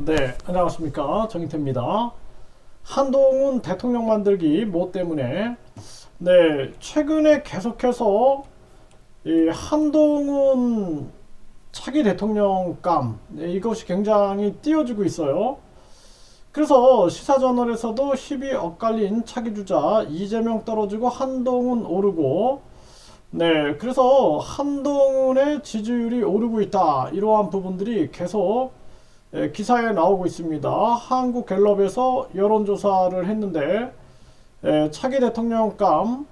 네, 안녕하십니까. 정인태입니다. 한동훈 대통령 만들기 뭐 때문에 최근에 계속해서 이 한동훈 차기 대통령감 이것이 굉장히 띄워지고 있어요. 그래서 시사저널에서도 힘이 엇갈린 차기주자 이재명 떨어지고 한동훈 오르고 그래서 한동훈의 지지율이 오르고 있다, 이러한 부분들이 계속 기사에 나오고 있습니다. 한국갤럽에서 여론조사를 했는데 차기 대통령감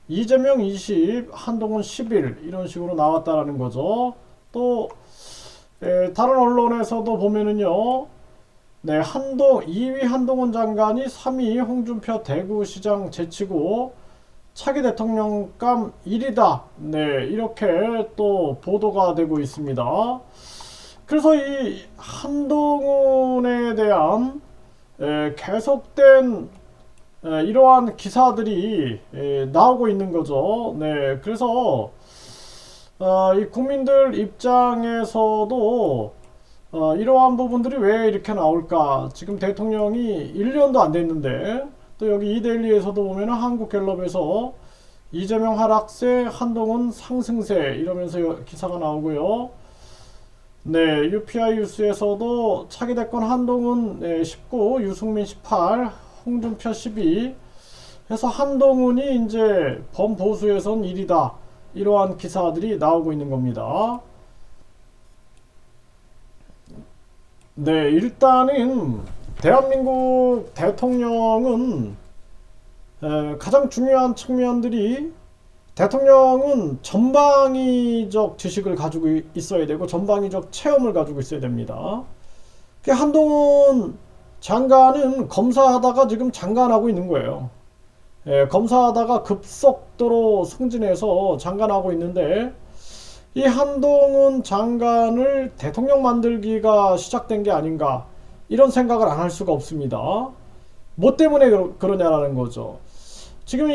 이재명 20, 한동훈 11 이런 식으로 나왔다라는 거죠. 또 다른 언론에서도 보면은요, 2위 한동훈 장관이 3위 홍준표 대구시장 제치고 차기 대통령감 1위다, 이렇게 또 보도가 되고 있습니다. 그래서 이 한동훈에 대한 계속된 이러한 기사들이 나오고 있는 거죠. 그래서 이 국민들 입장에서도 이러한 부분들이 왜 이렇게 나올까? 지금 대통령이 1년도 안 됐는데, 또 여기 이데일리에서도 보면 한국갤럽에서 이재명 하락세, 한동훈 상승세 이러면서 기사가 나오고요. UPI 뉴스에서도 차기 대권 한동훈 19, 유승민 18, 홍준표 12 해서 한동훈이 이제 범보수에선 1위다, 이러한 기사들이 나오고 있는 겁니다. 일단은 대한민국 대통령은 가장 중요한 측면들이, 대통령은 전방위적 지식을 가지고 있어야 되고 전방위적 체험을 가지고 있어야 됩니다. 한동훈 장관은 검사하다가 지금 장관하고 있는 거예요. 검사하다가 급속도로 승진해서 장관하고 있는데, 이 한동훈 장관을 대통령 만들기가 시작된 게 아닌가, 이런 생각을 안 할 수가 없습니다. 뭐 때문에 그러냐라는 거죠. 지금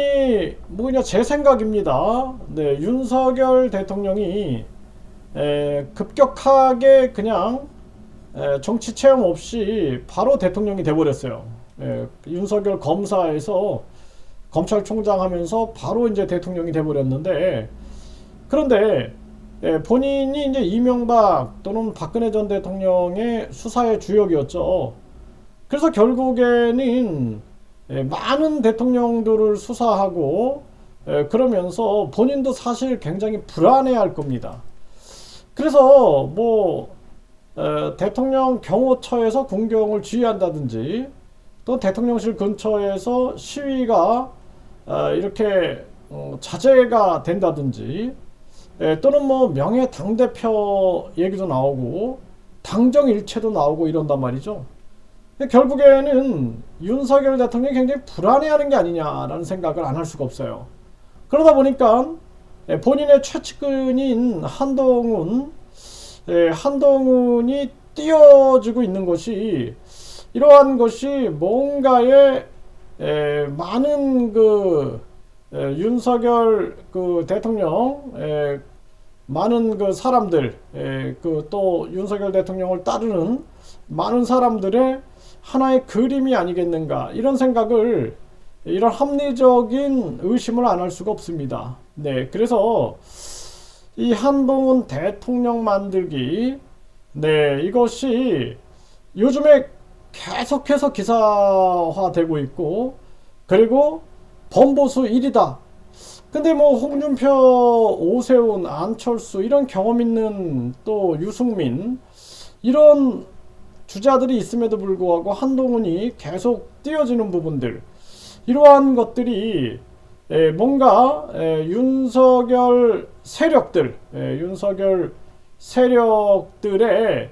제 생각입니다. 윤석열 대통령이 급격하게 그냥 정치 체험 없이 바로 대통령이 돼버렸어요. 윤석열 검사에서 검찰총장 하면서 바로 이제 대통령이 돼버렸는데, 그런데 본인이 이제 이명박 또는 박근혜 전 대통령의 수사의 주역이었죠. 그래서 결국에는 많은 대통령들을 수사하고 그러면서 본인도 사실 굉장히 불안해할 겁니다. 그래서 대통령 경호처에서 군경을 지휘한다든지, 또 대통령실 근처에서 시위가 이렇게 자제가 된다든지, 또는 명예 당대표 얘기도 나오고 당정일체도 나오고 이런단 말이죠. 결국에는 윤석열 대통령이 굉장히 불안해하는 게 아니냐라는 생각을 안 할 수가 없어요. 그러다 보니까 본인의 최측근인 한동훈이 띄워지고 있는 것이, 이러한 것이 뭔가에 많은 윤석열 대통령, 많은 사람들, 또 윤석열 대통령을 따르는 많은 사람들의 하나의 그림이 아니겠는가, 이런 생각을, 이런 합리적인 의심을 안 할 수가 없습니다. 그래서 이 한동훈 대통령 만들기, 이것이 요즘에 계속해서 기사화되고 있고, 그리고 범보수 1위다. 근데 홍준표, 오세훈, 안철수 이런 경험 있는, 또 유승민 이런 주자들이 있음에도 불구하고 한동훈이 계속 띄어지는 부분들, 이러한 것들이 뭔가 윤석열 세력들의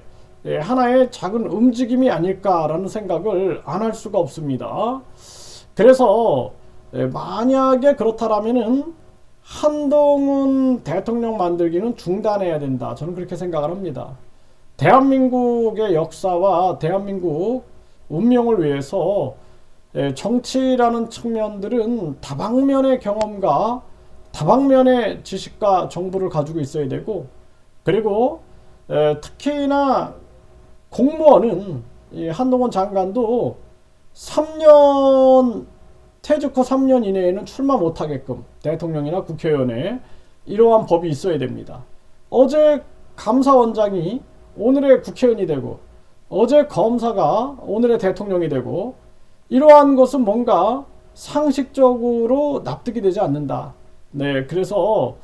하나의 작은 움직임이 아닐까라는 생각을 안 할 수가 없습니다. 그래서 만약에 그렇다라면은 한동훈 대통령 만들기는 중단해야 된다, 저는 그렇게 생각을 합니다. 대한민국의 역사와 대한민국 운명을 위해서 정치라는 측면들은 다방면의 경험과 다방면의 지식과 정보를 가지고 있어야 되고, 그리고 특히나 공무원은 이 한동훈 장관도 3년 퇴직 후 3년 이내에는 출마 못하게끔 대통령이나 국회의원에 이러한 법이 있어야 됩니다. 어제 감사원장이 오늘의 국회의원이 되고 어제 검사가 오늘의 대통령이 되고 이러한 것은 뭔가 상식적으로 납득이 되지 않는다. 네, 그래서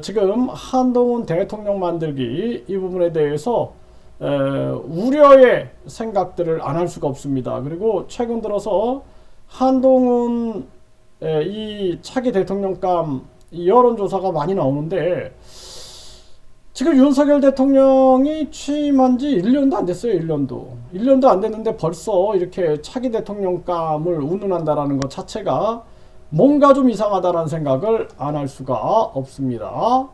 지금 한동훈 대통령 만들기 이 부분에 대해서 우려의 생각들을 안 할 수가 없습니다. 그리고 최근 들어서 한동훈 이 차기 대통령감 여론조사가 많이 나오는데 지금 윤석열 대통령이 취임한 지 1년도 안 됐어요. 1년도 안 됐는데 벌써 이렇게 차기 대통령감을 운운한다라는 것 자체가 뭔가 좀 이상하다라는 생각을 안 할 수가 없습니다.